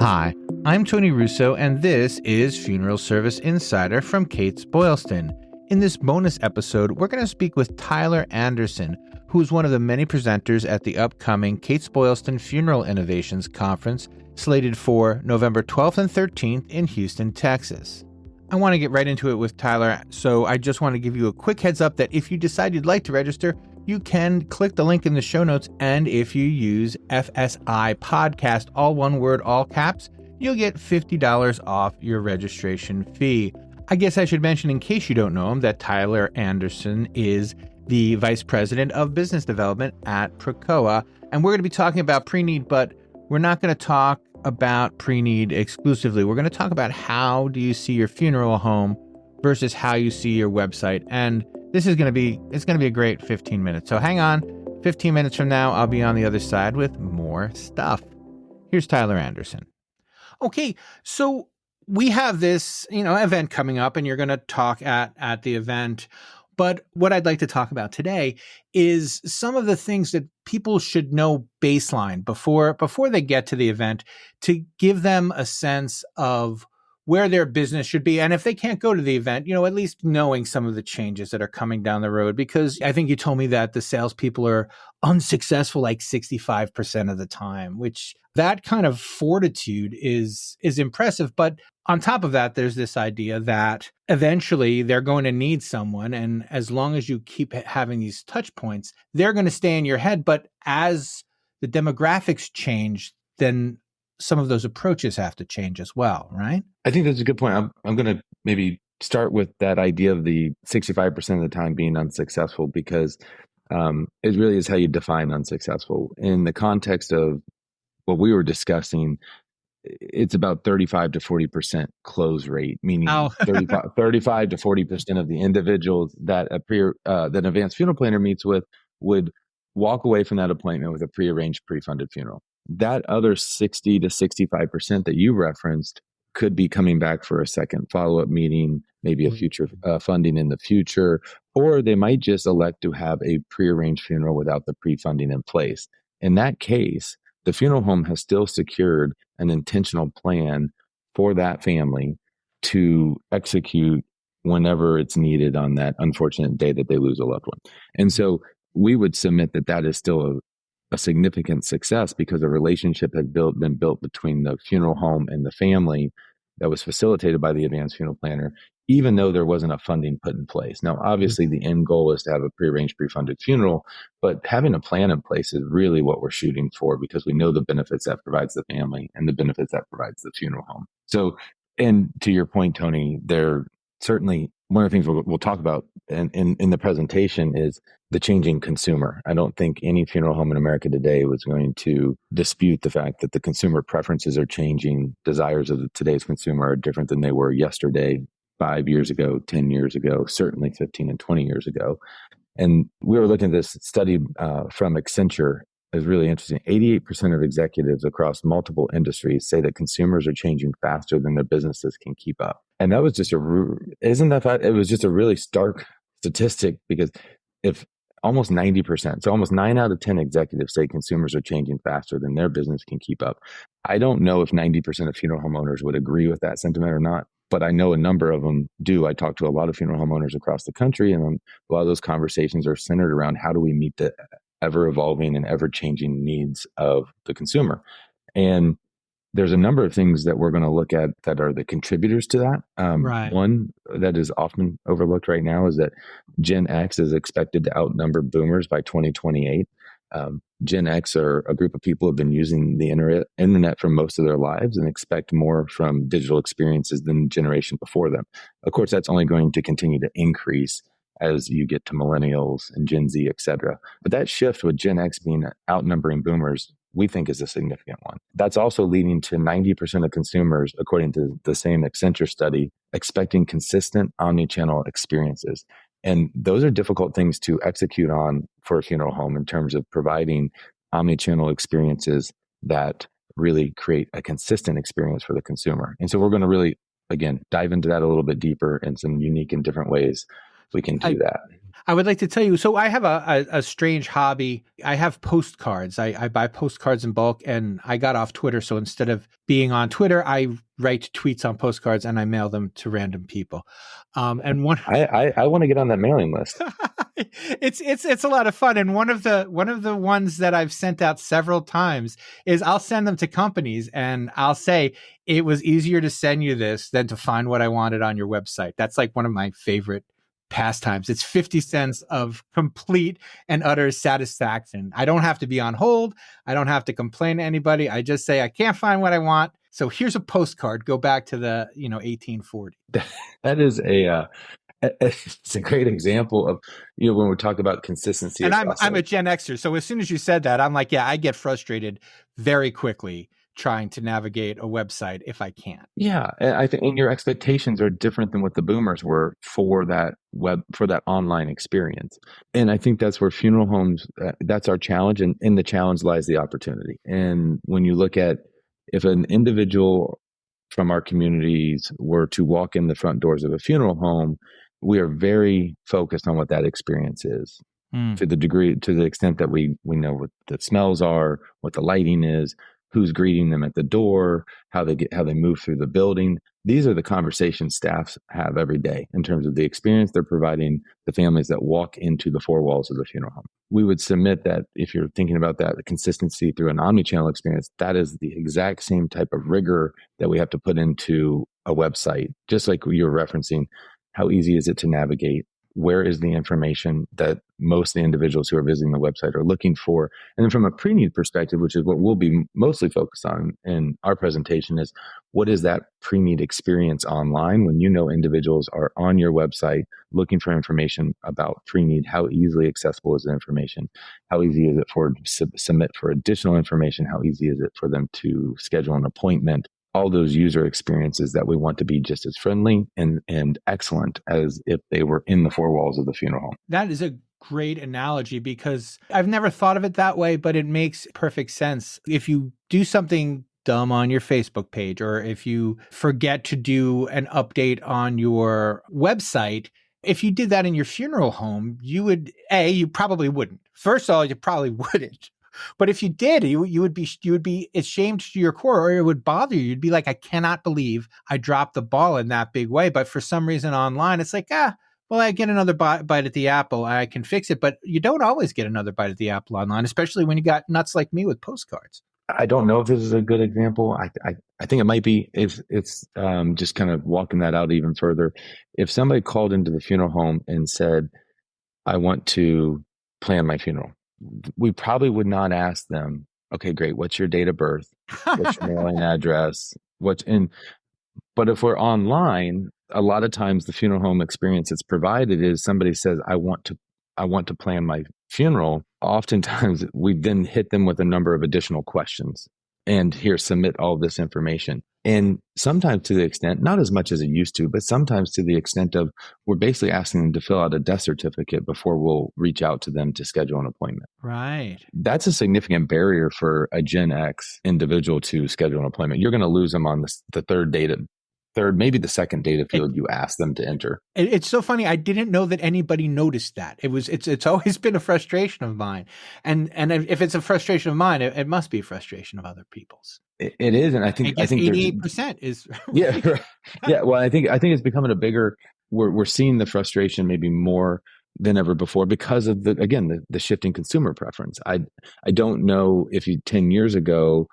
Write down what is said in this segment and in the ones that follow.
Hi, I'm Tony Russo, and this is Funeral Service Insider from Kates-Boylston. In this bonus episode, we're going to speak with Tyler Anderson, who is one of the many presenters at the upcoming Kates-Boylston Funeral Innovations Conference, slated for November 12th and 13th in Houston, Texas. I want to get right into it with Tyler, so I just want to give you a quick heads up that if you decide you'd like to register, you can click the link in the show notes, and if you use FSI Podcast, all one word, all caps, you'll get $50 off your registration fee. I guess I should mention, in case you don't know him, that Tyler Anderson is the Vice President of Business Development at Precoa, and we're going to be talking about pre-need, but we're not going to talk about pre-need exclusively. We're going to talk about how do you see your funeral home versus how you see your website, and it's going to be a great 15 minutes. So hang on, 15 minutes from now, I'll be on the other side with more stuff. Here's Tyler Anderson. Okay, so we have this, event coming up, and you're going to talk at the event. But what I'd like to talk about today is some of the things that people should know baseline before they get to the event, to give them a sense of where their business should be. And if they can't go to the event, at least knowing some of the changes that are coming down the road, because I think you told me that the salespeople are unsuccessful like 65% of the time, which that kind of fortitude is impressive. But on top of that, there's this idea that eventually they're going to need someone. And as long as you keep having these touch points, they're going to stay in your head. But as the demographics change, then some of those approaches have to change as well, right? I think that's a good point. I'm going to maybe start with that idea of the 65% of the time being unsuccessful, because it really is how you define unsuccessful. In the context of what we were discussing, it's about 35 to 40% close rate, meaning 35 to 40% of the individuals that that an advanced funeral planner meets with would walk away from that appointment with a prearranged, pre-funded funeral. That other 60 to 65% that you referenced could be coming back for a second follow-up meeting, maybe a future funding in the future, or they might just elect to have a prearranged funeral without the pre-funding in place. In that case, the funeral home has still secured an intentional plan for that family to execute whenever it's needed on that unfortunate day that they lose a loved one. And so we would submit that is still a significant success, because a relationship had been built between the funeral home and the family that was facilitated by the advanced funeral planner, even though there wasn't a funding put in place. Now, obviously, the end goal is to have a prearranged, pre-funded funeral, but having a plan in place is really what we're shooting for, because we know the benefits that provides the family and the benefits that provides the funeral home. So, and to your point, Tony, there certainly, one of the things we'll talk about in the presentation is the changing consumer. I don't think any funeral home in America today was going to dispute the fact that the consumer preferences are changing. Desires of today's consumer are different than they were yesterday, 5 years ago, 10 years ago, certainly 15 and 20 years ago. And we were looking at this study from Accenture. Is really interesting. 88% of executives across multiple industries say that consumers are changing faster than their businesses can keep up. And that was just it was just a really stark statistic, because if almost 90%, so almost 9 out of 10 executives say consumers are changing faster than their business can keep up. I don't know if 90% of funeral homeowners would agree with that sentiment or not, but I know a number of them do. I talk to a lot of funeral homeowners across the country, and a lot of those conversations are centered around how do we meet the ever-evolving and ever-changing needs of the consumer. And there's a number of things that we're going to look at that are the contributors to that. Right. One that is often overlooked right now is that Gen X is expected to outnumber boomers by 2028. Gen X are a group of people who have been using the internet for most of their lives and expect more from digital experiences than the generation before them. Of course, that's only going to continue to increase as you get to millennials and Gen Z, et cetera. But that shift with Gen X being outnumbering boomers, we think is a significant one. That's also leading to 90% of consumers, according to the same Accenture study, expecting consistent omnichannel experiences. And those are difficult things to execute on for a funeral home in terms of providing omnichannel experiences that really create a consistent experience for the consumer. And so we're going to really, again, dive into that a little bit deeper in some unique and different ways we can do I that. I would like to tell you. So I have a strange hobby. I have postcards. I buy postcards in bulk, and I got off Twitter. So instead of being on Twitter, I write tweets on postcards and I mail them to random people. And one, I want to get on that mailing list. it's a lot of fun. And one of the ones that I've sent out several times is I'll send them to companies and I'll say it was easier to send you this than to find what I wanted on your website. That's like one of my favorite pastimes. It's 50 cents of complete and utter satisfaction. I don't have to be on hold. I don't have to complain to anybody. I just say I can't find what I want. So here's a postcard. Go back to the 1840. That is it's a great example of, when we talk about consistency. And I'm a Gen Xer, so as soon as you said that, I'm like, yeah, I get frustrated very quickly trying to navigate a website if I can. Yeah, I think, and your expectations are different than what the boomers were for that online experience. And I think that's where funeral homes, that's our challenge, and in the challenge lies the opportunity. And when you look at, if an individual from our communities were to walk in the front doors of a funeral home, we are very focused on what that experience is. To the extent that we know what the smells are, what the lighting is, who's greeting them at the door, how they move through the building. These are the conversations staffs have every day in terms of the experience they're providing the families that walk into the four walls of the funeral home. We would submit that if you're thinking about that, the consistency through an omnichannel experience, that is the exact same type of rigor that we have to put into a website. Just like you were referencing, how easy is it to navigate? Where is the information that most of the individuals who are visiting the website are looking for? And then from a pre-need perspective, which is what we'll be mostly focused on in our presentation, is what is that pre-need experience online when individuals are on your website looking for information about pre-need? How easily accessible is the information? How easy is it to submit for additional information? How easy is it for them to schedule an appointment? All those user experiences that we want to be just as friendly and excellent as if they were in the four walls of the funeral home. That is a great analogy because I've never thought of it that way, but it makes perfect sense. If you do something dumb on your Facebook page, or if you forget to do an update on your website, if you did that in your funeral home, you probably wouldn't. First of all, you probably wouldn't. But if you did, you would be ashamed to your core, or it would bother you. You'd be like, I cannot believe I dropped the ball in that big way. But for some reason online, it's like, well, I get another bite at the apple. I can fix it. But you don't always get another bite at the apple online, especially when you got nuts like me with postcards. I don't know if this is a good example. I think it might be. It's just kind of walking that out even further. If somebody called into the funeral home and said, I want to plan my funeral, we probably would not ask them, okay, great, what's your date of birth? What's your mailing address? But if we're online, a lot of times the funeral home experience that's provided is somebody says, I want to plan my funeral. Oftentimes we then hit them with a number of additional questions and here, submit all this information. And sometimes to the extent, not as much as it used to, but sometimes to the extent of we're basically asking them to fill out a death certificate before we'll reach out to them to schedule an appointment. Right. That's a significant barrier for a Gen X individual to schedule an appointment. You're going to lose them on maybe the second data field you ask them to enter. It's so funny. I didn't know that anybody noticed that. It's always been a frustration of mine. And if it's a frustration of mine, it must be a frustration of other people's. It is. And I think 88% is. Yeah. Right. Yeah. Well, I think it's becoming a bigger, we're seeing the frustration maybe more than ever before because of the shifting consumer preference. I don't know if 10 years ago,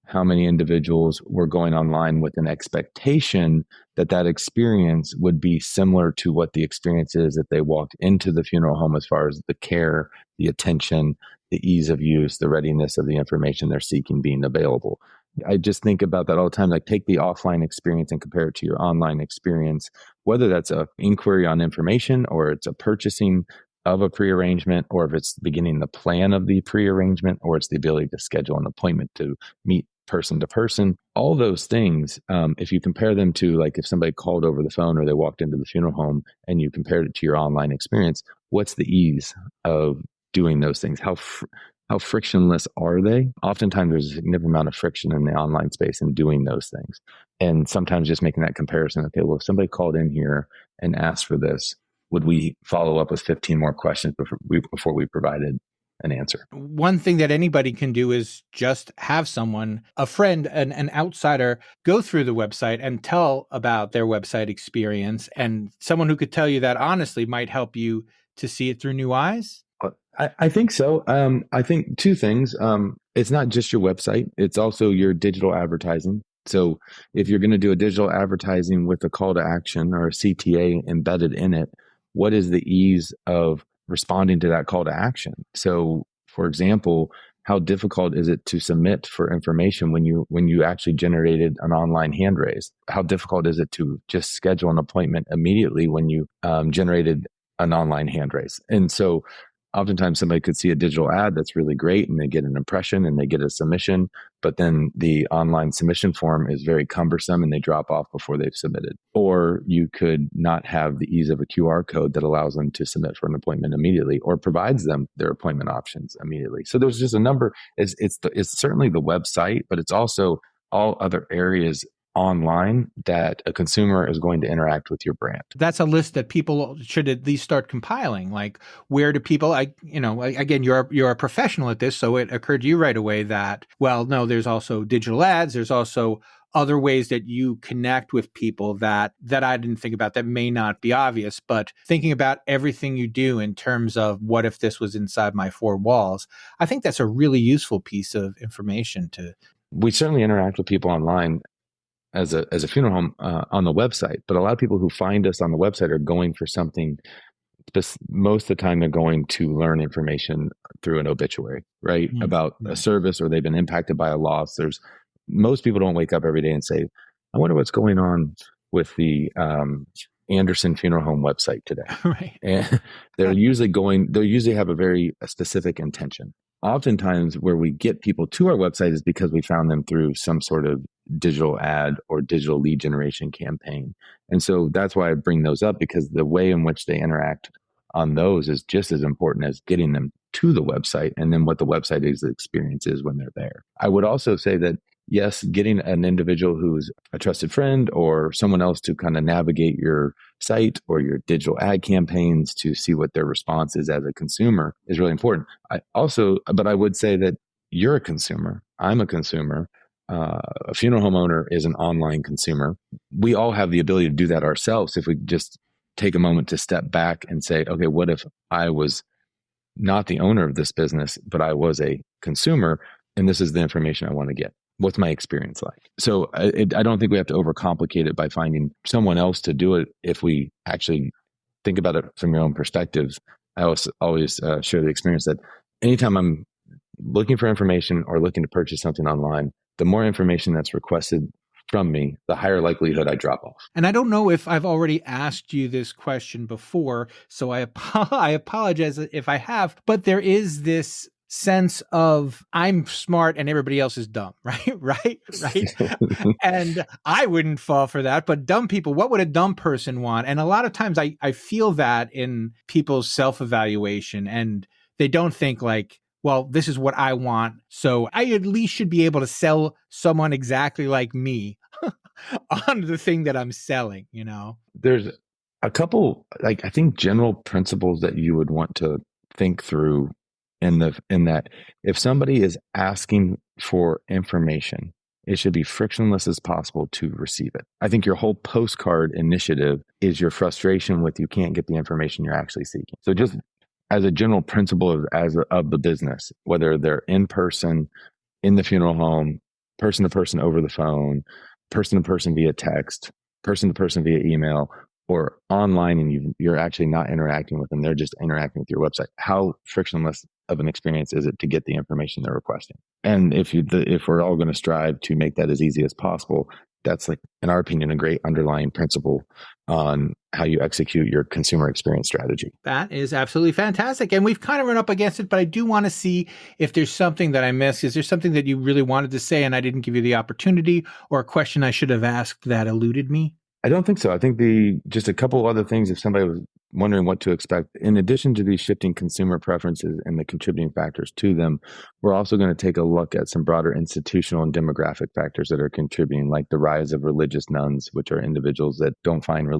how many individuals were going online with an expectation that experience would be similar to what the experience is that they walked into the funeral home, as far as the care, the attention, the ease of use, the readiness of the information they're seeking being available. I just think about that all the time. Like, take the offline experience and compare it to your online experience, whether that's an inquiry on information, or it's a purchasing of a prearrangement, or if it's beginning the plan of the prearrangement, or it's the ability to schedule an appointment to meet person to person. All those things, if you compare them to, like, if somebody called over the phone or they walked into the funeral home and you compared it to your online experience, what's the ease of doing those things? How frictionless are they? Oftentimes there's a significant amount of friction in the online space in doing those things. And sometimes just making that comparison, okay, well, if somebody called in here and asked for this, would we follow up with 15 more questions before we provided an answer. One thing that anybody can do is just have someone, a friend, an outsider, go through the website and tell about their website experience. And someone who could tell you that honestly might help you to see it through new eyes. I think so. I think two things. It's not just your website, it's also your digital advertising. So if you're going to do a digital advertising with a call to action or a CTA embedded in it, what is the ease of responding to that call to action? So, for example, how difficult is it to submit for information when you actually generated an online hand raise? How difficult is it to just schedule an appointment immediately when you generated an online hand raise? And so oftentimes somebody could see a digital ad that's really great and they get an impression and they get a submission, but then the online submission form is very cumbersome and they drop off before they've submitted. Or you could not have the ease of a QR code that allows them to submit for an appointment immediately or provides them their appointment options immediately. So there's just a number. It's certainly the website, but it's also all other areas online that a consumer is going to interact with your brand. That's a list that people should at least start compiling. Like, where do people, again, you're a professional at this, so it occurred to you right away that, well, no, there's also digital ads. There's also other ways that you connect with people that I didn't think about that may not be obvious, but thinking about everything you do in terms of what if this was inside my four walls, I think that's a really useful piece of information to. We certainly interact with people online as a funeral home on the website, but a lot of people who find us on the website are going for something. Most of the time they're going to learn information through an obituary, right? Mm-hmm. About a service, or they've been impacted by a loss. Most people don't wake up every day and say, I wonder what's going on with the Anderson funeral home website today. Right. And they usually have a very specific intention. Oftentimes where we get people to our website is because we found them through some sort of digital ad or digital lead generation campaign. And so that's why I bring those up, because the way in which they interact on those is just as important as getting them to the website and then what the website experience is when they're there. I would also say that, yes, getting an individual who's a trusted friend or someone else to kind of navigate your site or your digital ad campaigns to see what their response is as a consumer is really important. But I would say that you're a consumer. I'm a consumer. A funeral home owner is an online consumer. We all have the ability to do that ourselves if we just take a moment to step back and say, okay, what if I was not the owner of this business, but I was a consumer, and this is the information I want to get? What's my experience like? So I don't think we have to overcomplicate it by finding someone else to do it. If we actually think about it from your own perspectives, I always share the experience that anytime I'm looking for information or looking to purchase something online, the more information that's requested from me, the higher likelihood I drop off. And I don't know if I've already asked you this question before, so I apologize if I have, but there is this sense of I'm smart and everybody else is dumb, right? And I wouldn't fall for that, but dumb people, what would a dumb person want? And a lot of times I feel that in people's self-evaluation, and they don't think like, well, this is what I want, so I at least should be able to sell someone exactly like me on the thing that I'm selling, you know? There's a couple, I think, general principles that you would want to think through in that if somebody is asking for information, it should be frictionless as possible to receive it. I think your whole postcard initiative is your frustration with you can't get the information you're actually seeking. So just as a general principle of the business, whether they're in person, in the funeral home, person to person over the phone, person to person via text, person to person via email, or online, and you're actually not interacting with them, they're just interacting with your website. How frictionless of an experience is it to get the information they're requesting? And if we're all going to strive to make that as easy as possible, that's, like, in our opinion, a great underlying principle on how you execute your consumer experience strategy. That is absolutely fantastic. And we've kind of run up against it, but I do want to see if there's something that I missed. Is there something that you really wanted to say and I didn't give you the opportunity, or a question I should have asked that eluded me? I don't think so. I think just a couple other things, if somebody was wondering what to expect, in addition to these shifting consumer preferences and the contributing factors to them, we're also going to take a look at some broader institutional and demographic factors that are contributing, like the rise of religious nuns, which are individuals that don't find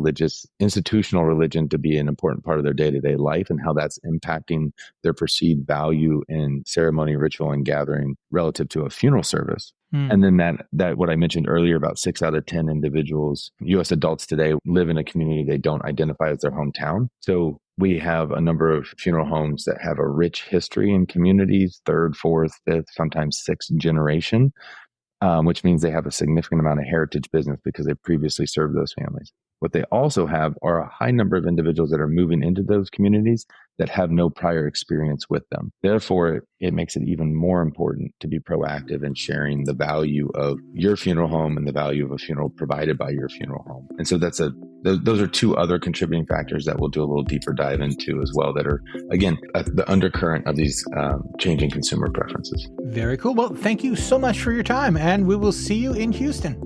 institutional religion to be an important part of their day-to-day life, and how that's impacting their perceived value in ceremony, ritual, and gathering relative to a funeral service. And then that what I mentioned earlier about 6 out of 10 individuals, U.S. adults today, live in a community they don't identify as their hometown. So we have a number of funeral homes that have a rich history in communities, third, fourth, fifth, sometimes sixth generation, which means they have a significant amount of heritage business because they previously served those families. What they also have are a high number of individuals that are moving into those communities that have no prior experience with them. Therefore, it makes it even more important to be proactive in sharing the value of your funeral home and the value of a funeral provided by your funeral home. And so those are 2 other contributing factors that we'll do a little deeper dive into as well, that are, again, the undercurrent of these changing consumer preferences. Very cool. Well, thank you so much for your time, and we will see you in Houston.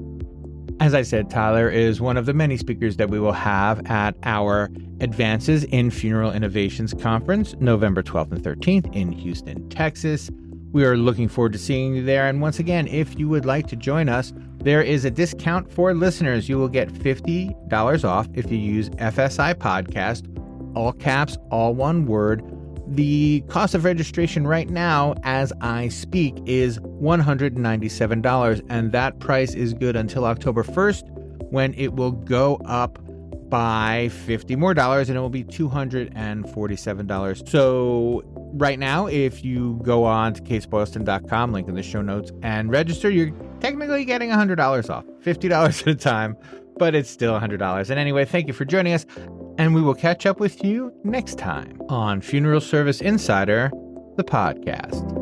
As I said, Tyler is one of the many speakers that we will have at our Advances in Funeral Innovations Conference, November 12th and 13th in Houston, Texas. We are looking forward to seeing you there. And once again, if you would like to join us, there is a discount for listeners. You will get $50 off if you use FSI Podcast, all caps, all one word. The cost of registration right now, as I speak, is $197, and that price is good until October 1st, when it will go up by $50 more, and it will be $247. So right now, if you go on to Kates-Boylston.com, link in the show notes, and register, you're technically getting $100 off, $50 at a time, but it's still $100. And anyway, thank you for joining us. And we will catch up with you next time on Funeral Service Insider, the podcast.